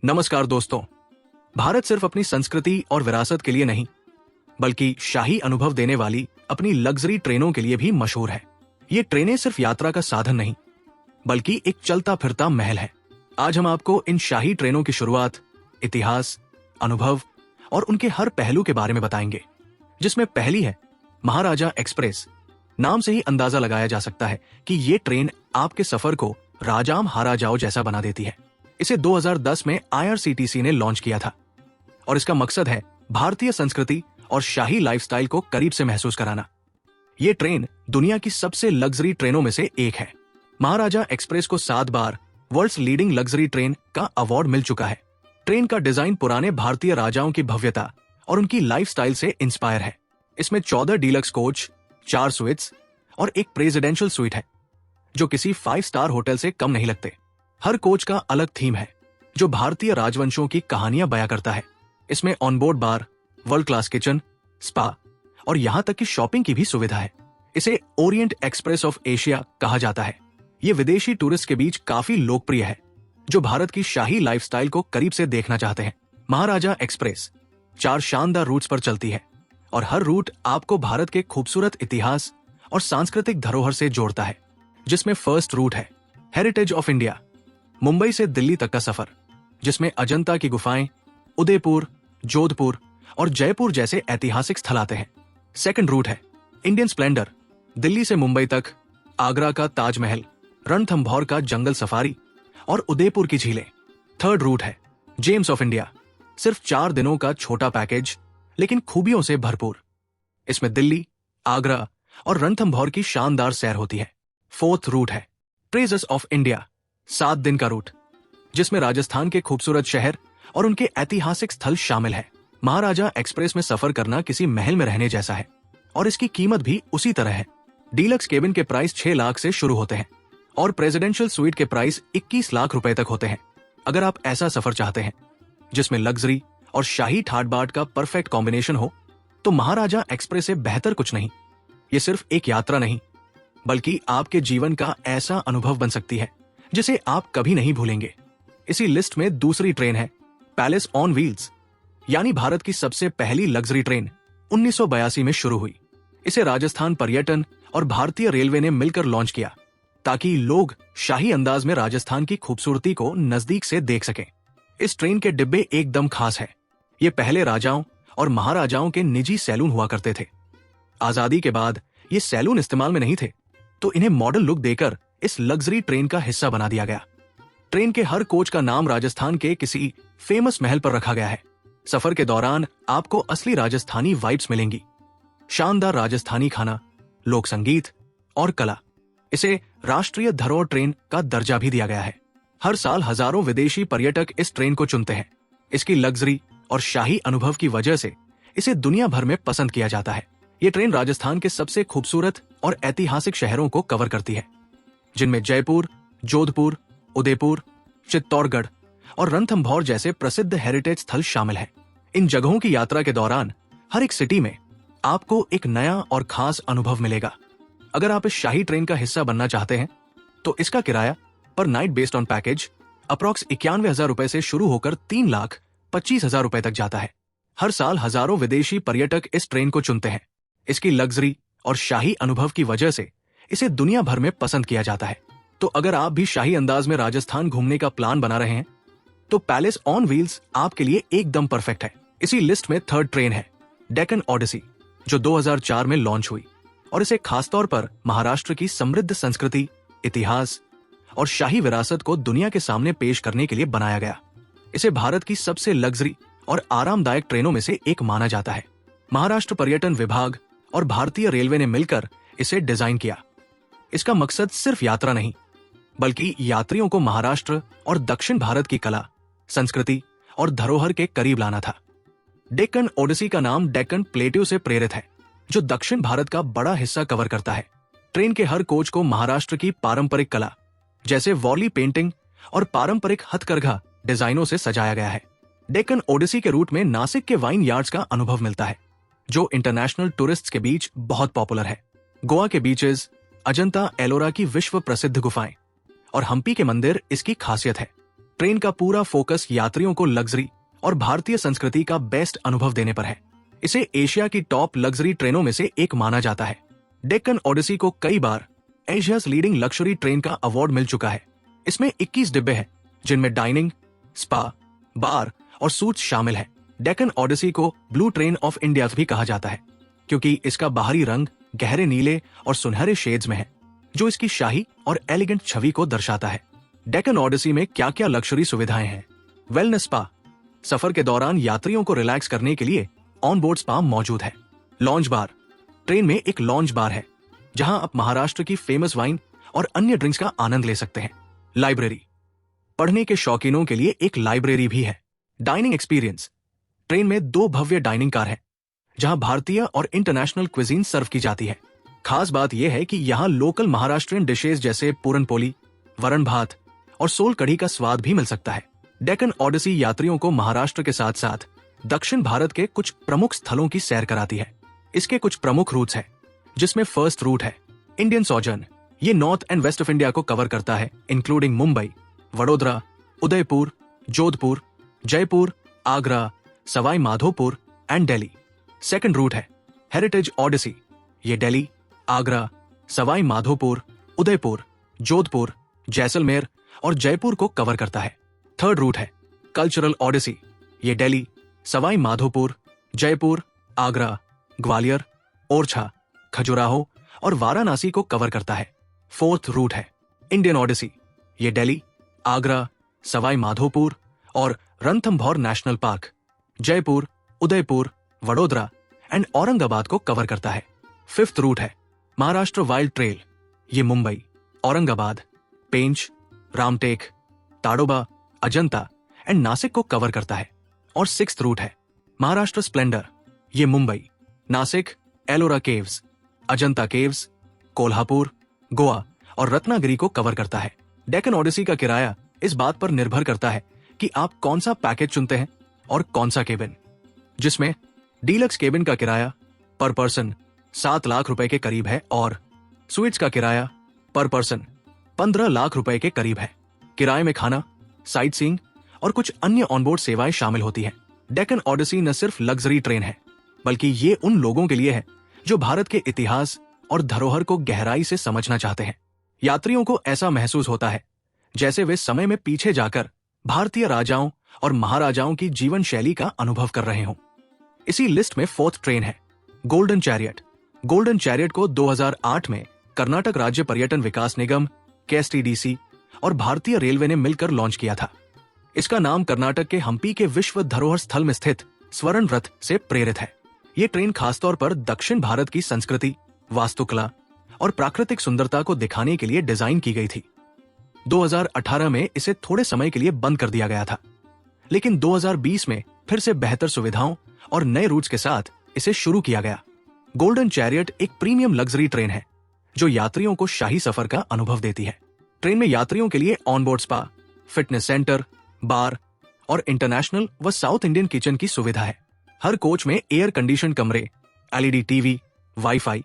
नमस्कार दोस्तों। भारत सिर्फ अपनी संस्कृति और विरासत के लिए नहीं, बल्कि शाही अनुभव देने वाली अपनी लग्जरी ट्रेनों के लिए भी मशहूर है। ये ट्रेनें सिर्फ यात्रा का साधन नहीं, बल्कि एक चलता फिरता महल है। आज हम आपको इन शाही ट्रेनों की शुरुआत, इतिहास, अनुभव और उनके हर पहलू के बारे में बताएंगे। जिसमें पहली है महाराजा एक्सप्रेस। नाम से ही अंदाजा लगाया जा सकता है कि ये ट्रेन आपके सफर को राजाम हाराजाओ जैसा बना देती है। इसे 2010 में IRCTC ने लॉन्च किया था और इसका मकसद है भारतीय संस्कृति और शाही लाइफस्टाइल को करीब से महसूस कराना। ये ट्रेन दुनिया की सबसे लग्जरी ट्रेनों में से एक है। महाराजा एक्सप्रेस को 7 बार वर्ल्ड्स लीडिंग लग्जरी ट्रेन का अवार्ड मिल चुका है। ट्रेन का डिजाइन पुराने भारतीय राजाओं की भव्यता और उनकी लाइफस्टाइल से इंस्पायर है। इसमें 14 डीलक्स कोच, 4 स्वीट्स और एक प्रेसिडेंशियल स्वीट है, जो किसी 5 स्टार होटल से कम नहीं लगते। हर कोच का अलग थीम है, जो भारतीय राजवंशों की कहानियां बयां करता है। इसमें ऑनबोर्ड बार, वर्ल्ड क्लास किचन, स्पा और यहां तक कि शॉपिंग की भी सुविधा है। इसे ओरिएंट एक्सप्रेस ऑफ एशिया कहा जाता है। ये विदेशी टूरिस्ट के बीच काफी लोकप्रिय है, जो भारत की शाही लाइफस्टाइल को करीब से देखना चाहते हैं। महाराजा एक्सप्रेस 4 शानदार रूट्स पर चलती है और हर रूट आपको भारत के खूबसूरत इतिहास और सांस्कृतिक धरोहर से जोड़ता है। जिसमें फर्स्ट रूट है हेरिटेज ऑफ इंडिया, मुंबई से दिल्ली तक का सफर, जिसमें अजंता की गुफाएं, उदयपुर, जोधपुर और जयपुर जैसे ऐतिहासिक स्थल आते हैं। सेकंड रूट है इंडियन स्प्लेंडर, दिल्ली से मुंबई तक, आगरा का ताजमहल, रणथंभौर का जंगल सफारी और उदयपुर की झीलें। थर्ड रूट है जेम्स ऑफ इंडिया, सिर्फ 4 दिनों का छोटा पैकेज, लेकिन खूबियों से भरपूर। इसमें दिल्ली, आगरा और रणथंभौर की शानदार सैर होती है। फोर्थ रूट है ट्रेजर्स ऑफ इंडिया, 7 दिन का रूट, जिसमें राजस्थान के खूबसूरत शहर और उनके ऐतिहासिक स्थल शामिल है। महाराजा एक्सप्रेस में सफर करना किसी महल में रहने जैसा है और इसकी कीमत भी उसी तरह है। डीलक्स केबिन के प्राइस 6 लाख से शुरू होते हैं और प्रेसिडेंशियल स्वीट के प्राइस 21 लाख रुपए तक होते हैं। अगर आप ऐसा सफर चाहते हैं जिसमें लग्जरी और शाही ठाट बाट का परफेक्ट कॉम्बिनेशन हो, तो महाराजा एक्सप्रेस से बेहतर कुछ नहीं। ये सिर्फ एक यात्रा नहीं, बल्कि आपके जीवन का ऐसा अनुभव बन सकती है जिसे आप कभी नहीं भूलेंगे। इसी लिस्ट में दूसरी ट्रेन है पैलेस ऑन व्हील्स, यानी भारत की सबसे पहली लग्जरी ट्रेन 1982 में शुरू हुई। इसे राजस्थान पर्यटन और भारतीय रेलवे ने मिलकर लॉन्च किया, ताकि लोग शाही अंदाज में राजस्थान की खूबसूरती को नजदीक से देख सकें। इस ट्रेन के डिब्बे एकदम खास है। ये पहले राजाओं और महाराजाओं के निजी सैलून हुआ करते थे। आजादी के बाद ये सैलून इस्तेमाल में नहीं थे, तो इन्हें मॉडल लुक देकर इस लग्जरी ट्रेन का हिस्सा बना दिया गया। ट्रेन के हर कोच का नाम राजस्थान के किसी फेमस महल पर रखा गया है। सफर के दौरान आपको असली राजस्थानी वाइब्स मिलेंगी। शानदार राजस्थानी खाना, लोक संगीत और कला। इसे राष्ट्रीय धरोहर ट्रेन का दर्जा भी दिया गया है। हर साल हजारों विदेशी पर्यटक इस ट्रेन को चुनते हैं। इसकी लग्जरी और शाही अनुभव की वजह से इसे दुनिया भर में पसंद किया जाता है। ये ट्रेन राजस्थान के सबसे खूबसूरत और ऐतिहासिक शहरों को कवर करती है, जिनमें जयपुर, जोधपुर, उदयपुर, चित्तौड़गढ़ और रणथंभौर जैसे प्रसिद्ध हेरिटेज स्थल शामिल हैं। इन जगहों की यात्रा के दौरान हर एक सिटी में आपको एक नया और खास अनुभव मिलेगा। अगर आप इस शाही ट्रेन का हिस्सा बनना चाहते हैं, तो इसका किराया पर night based on package approx 91,000 रुपए से शुरू होकर 3,25,000 रुपए तक जाता है। हर साल हजारों विदेशी पर्यटक इस ट्रेन को चुनते हैं। इसकी लग्जरी और शाही अनुभव की वजह से इसे दुनिया भर में पसंद किया जाता है। तो अगर आप भी शाही अंदाज में राजस्थान घूमने का प्लान बना रहे हैं, तो पैलेस ऑन व्हील्स आपके लिए एकदम परफेक्ट है। इसी लिस्ट में थर्ड ट्रेन है डेक्कन ओडिसी, जो 2004 में लॉन्च हुई और इसे खासतौर पर महाराष्ट्र की समृद्ध संस्कृति, इतिहास और शाही विरासत को दुनिया के सामने पेश करने के लिए बनाया गया। इसे भारत की सबसे लग्जरी और आरामदायक ट्रेनों में से एक माना जाता है। महाराष्ट्र पर्यटन विभाग और भारतीय रेलवे ने मिलकर इसे डिजाइन किया। इसका मकसद सिर्फ यात्रा नहीं, बल्कि यात्रियों को महाराष्ट्र और दक्षिण भारत की कला, संस्कृति और धरोहर के करीब लाना था। डेक्कन ओडिसी का नाम डेक्कन प्लेट्यू से प्रेरित है, जो दक्षिण भारत का बड़ा हिस्सा कवर करता है। ट्रेन के हर कोच को महाराष्ट्र की पारंपरिक कला, जैसे वॉली पेंटिंग और पारंपरिक हथकरघा डिजाइनों से सजाया गया है। डेक्कन ओडिसी के रूट में नासिक के वाइन यार्ड्स का अनुभव मिलता है, जो इंटरनेशनल टूरिस्ट्स के बीच बहुत पॉपुलर है। गोवा के बीचेस, अजंता एलोरा की विश्व प्रसिद्ध गुफाएं और हम्पी के मंदिर इसकी खासियत है। ट्रेन का पूरा फोकस यात्रियों को लग्जरी और भारतीय संस्कृति का बेस्ट अनुभव देने पर है। इसे एशिया की टॉप लग्जरी ट्रेनों में से एक माना जाता है। डेक्कन ओडिसी को कई बार एशियाज लीडिंग लक्जरी ट्रेन का अवार्ड मिल चुका है। इसमें 21 डिब्बे हैं, जिनमें डाइनिंग, स्पा, बार और सूट्स शामिल है। डेक्कन ओडिसी को ब्लू ट्रेन ऑफ इंडिया भी कहा जाता है, क्योंकि इसका बाहरी रंग गहरे नीले और सुनहरे शेड्स में है, जो इसकी शाही और एलिगेंट छवि को दर्शाता है। डेक्कन ओडिसी में क्या क्या लक्जरी सुविधाएं हैं? वेलनेस स्पा, सफर के दौरान यात्रियों को रिलैक्स करने के लिए ऑन बोर्ड स्पा मौजूद है। लॉन्ज बार, ट्रेन में एक लॉन्ज बार है, जहां आप महाराष्ट्र की फेमस वाइन और अन्य ड्रिंक्स का आनंद ले सकते हैं। लाइब्रेरी, पढ़ने के शौकीनों के लिए एक लाइब्रेरी भी है। डाइनिंग एक्सपीरियंस, ट्रेन में 2 भव्य डाइनिंग कार है, जहां भारतीय और इंटरनेशनल क्विजीन सर्व की जाती है। खास बात यह है कि यहाँ लोकल महाराष्ट्रियन डिशेज जैसे पूरनपोली, वरण भात और सोल कढ़ी का स्वाद भी मिल सकता है। डेक्कन ओडिसी यात्रियों को महाराष्ट्र के साथ साथ दक्षिण भारत के कुछ प्रमुख स्थलों की सैर कराती है। इसके कुछ प्रमुख रूट्स हैं, जिसमें फर्स्ट रूट है इंडियन सोजर्न। ये north and west of India को कवर करता है, including Mumbai, Vadodara, Udaipur, Jodhpur, Jaipur, Agra, Sawai Madhopur and Delhi. Second route है हेरिटेज ओडिसी। ये दिल्ली, आगरा, सवाई माधोपुर, उदयपुर, जोधपुर, जैसलमेर और जयपुर को कवर करता है। थर्ड रूट है कल्चरल ओडिसी। ये दिल्ली, सवाई माधोपुर, जयपुर, आगरा, ग्वालियर, ओरछा, खजुराहो और वाराणसी को कवर करता है। फोर्थ रूट है इंडियन ओडिसी। ये दिल्ली, आगरा, सवाई माधोपुर और Ranthambore national park, Jaipur, Udaipur, Vadodara and Aurangabad को कवर करता है। फिफ्थ रूट है महाराष्ट्र वाइल्ड ट्रेल। ये मुंबई, औरंगाबाद, पेंच, रामटेक, ताडोबा, अजंता एंड नासिक को कवर करता है। और सिक्स्थ रूट है महाराष्ट्र स्प्लेंडर। ये मुंबई, नासिक, एलोरा केव्स, अजंता केव्स, कोल्हापुर, गोवा और रत्नागिरी को कवर करता है। डेक्कन ओडिसी का किराया इस बात पर निर्भर करता है कि आप कौन सा पैकेज चुनते हैं और कौन सा केबिन, जिसमें डीलक्स केबिन का किराया पर पर्सन 7 लाख रुपए के करीब है और स्वीट्स का किराया पर पर्सन 15 लाख रुपए के करीब है। किराए में खाना, साइट सीइंग और कुछ अन्य ऑनबोर्ड सेवाएं शामिल होती हैं। डेक्कन ओडिसी न सिर्फ लग्जरी ट्रेन है, बल्कि ये उन लोगों के लिए है जो भारत के इतिहास और धरोहर को गहराई से समझना चाहते हैं। यात्रियों को ऐसा महसूस होता है जैसे वे समय में पीछे जाकर भारतीय राजाओं और महाराजाओं की जीवन शैली का अनुभव कर रहे हों। इसी लिस्ट में फोर्थ ट्रेन है गोल्डन चैरियट। गोल्डन चैरियट को 2008 में कर्नाटक राज्य पर्यटन विकास निगम, KSTDC और भारतीय रेलवे ने मिलकर लॉन्च किया था। इसका नाम कर्नाटक के हम्पी के विश्व धरोहर स्थल में स्थित स्वर्ण रथ से प्रेरित है। ये ट्रेन खासतौर पर दक्षिण भारत की संस्कृति, वास्तुकला और प्राकृतिक सुंदरता को दिखाने के लिए डिजाइन की गई थी। 2018 में इसे थोड़े समय के लिए बंद कर दिया गया था, लेकिन 2020 में फिर से बेहतर सुविधाओं और नए रूट्स के साथ इसे शुरू किया गया। गोल्डन चैरियट एक प्रीमियम लग्जरी ट्रेन है जो यात्रियों को शाही सफर का अनुभव देती है। ट्रेन में यात्रियों के लिए ऑनबोर्ड स्पा, फिटनेस सेंटर, बार और इंटरनेशनल व साउथ इंडियन किचन की सुविधा है। हर कोच में एयर कंडीशन कमरे, LED टीवी, वाईफाई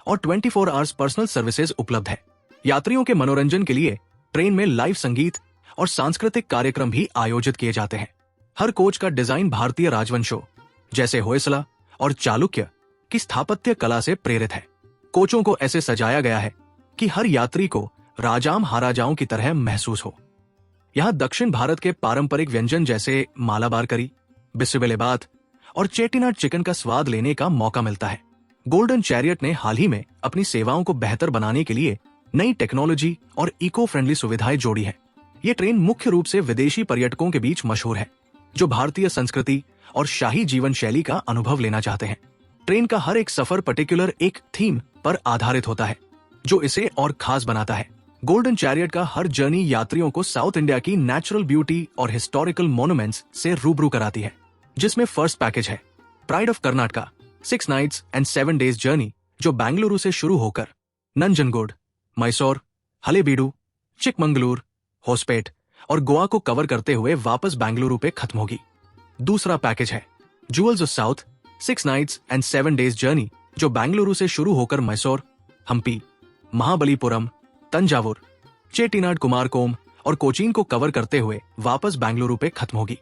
और 24 आवर्स पर्सनल सर्विसेज उपलब्ध है। यात्रियों के मनोरंजन के लिए ट्रेन में लाइव संगीत और सांस्कृतिक कार्यक्रम भी आयोजित किए जाते हैं। हर कोच का डिजाइन भारतीय राजवंशों जैसे होयसला और चालुक्य की स्थापत्य कला से प्रेरित है। कोचों को ऐसे सजाया गया है कि हर यात्री को राजाम महाराजाओं की तरह महसूस हो। यहाँ दक्षिण भारत के पारंपरिक व्यंजन जैसे मालाबार करी, बिस्बेलेबात और चेट्टिनाड चिकन का स्वाद लेने का मौका मिलता है। गोल्डन चैरियट ने हाल ही में अपनी सेवाओं को बेहतर बनाने के लिए नई टेक्नोलॉजी और इको फ्रेंडली सुविधाएं जोड़ी है। ये ट्रेन मुख्य रूप से विदेशी पर्यटकों के बीच मशहूर है, जो भारतीय संस्कृति और शाही जीवन शैली का अनुभव लेना चाहते हैं। ट्रेन का हर एक सफर पर्टिकुलर एक थीम पर आधारित होता है, जो इसे और खास बनाता है। गोल्डन चैरियट का हर जर्नी यात्रियों को साउथ इंडिया की नेचुरल ब्यूटी और हिस्टोरिकल मॉन्यूमेंट्स से रूबरू कराती है, जिसमें फर्स्ट पैकेज है pride of Karnataka 6 nights and 7 days journey, जो बेंगलुरु से शुरू होकर नंजनगुड, मैसूर, हलेबीडु, चिकमंगलूर, होसपेट और गोवा को कवर करते हुए वापस बेंगलुरु पे खत्म होगी। दूसरा पैकेज है jewels of south 6 nights and 7 days journey, जो बेंगलुरु से शुरू होकर मैसूर, हम्पी, महाबलीपुरम, तंजावुर, चेट्टिनाड कुमारकोम और कोचीन को कवर करते हुए वापस बेंगलुरु पे खत्म होगी।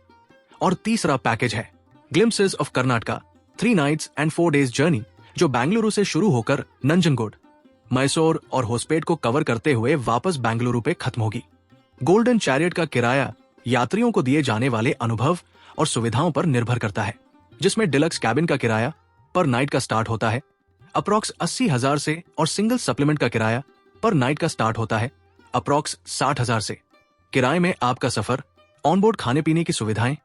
और तीसरा पैकेज है glimpses of Karnataka 3 nights and 4 days journey, जो बेंगलुरु से शुरू होकर नंजनगुड, मैसूर और होस्पेट को कवर करते हुए वापस बेंगलुरु पे खत्म होगी। गोल्डन चैरियट का किराया यात्रियों को दिए जाने वाले अनुभव और सुविधाओं पर निर्भर करता है, जिसमें डिलक्स कैबिन का किराया पर नाइट का स्टार्ट होता है अप्रॉक्स 80,000 से और सिंगल सप्लीमेंट का किराया पर नाइट का स्टार्ट होता है अप्रॉक्स 60,000 से। किराए में आपका सफर, ऑनबोर्ड खाने पीने की सुविधाएं,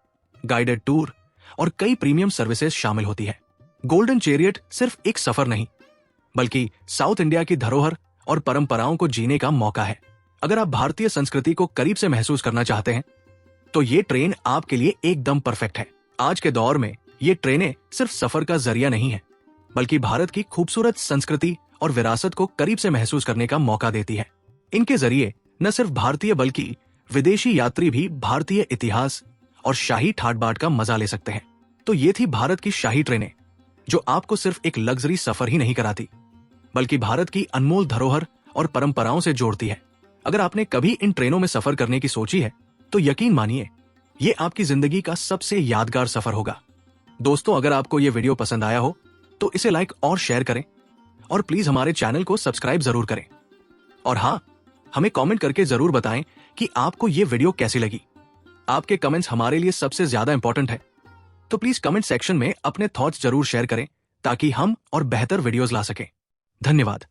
गाइडेड टूर और कई प्रीमियम सर्विसेज शामिल होती है। गोल्डन चैरियट सिर्फ एक सफर नहीं, बल्कि साउथ इंडिया की धरोहर और परंपराओं को जीने का मौका है। अगर आप भारतीय संस्कृति को करीब से महसूस करना चाहते हैं तो ये ट्रेन आपके लिए एकदम परफेक्ट है। आज के दौर में ये ट्रेनें सिर्फ सफर का जरिया नहीं है, बल्कि भारत की खूबसूरत संस्कृति और विरासत को करीब से महसूस करने का मौका देती है। इनके जरिए न सिर्फ भारतीय बल्कि विदेशी यात्री भी भारतीय इतिहास और शाही ठाट बाट का मजा ले सकते हैं। तो ये थी भारत की शाही ट्रेनें, जो आपको सिर्फ एक लग्जरी सफर ही नहीं कराती, बल्कि भारत की अनमोल धरोहर और परंपराओं से जोड़ती है। अगर आपने कभी इन ट्रेनों में सफर करने की सोची है तो यकीन मानिए ये आपकी जिंदगी का सबसे यादगार सफर होगा। दोस्तों, अगर आपको ये वीडियो पसंद आया हो तो इसे लाइक और शेयर करें और प्लीज हमारे चैनल को सब्सक्राइब जरूर करें। और हाँ, हमें कमेंट करके जरूर बताएं कि आपको ये वीडियो कैसी लगी। आपके कमेंट्स हमारे लिए सबसे ज्यादा इंपॉर्टेंट है, तो प्लीज कमेंट सेक्शन में अपने थॉट्स जरूर शेयर करें ताकि हम और बेहतर वीडियोस ला सकें। धन्यवाद।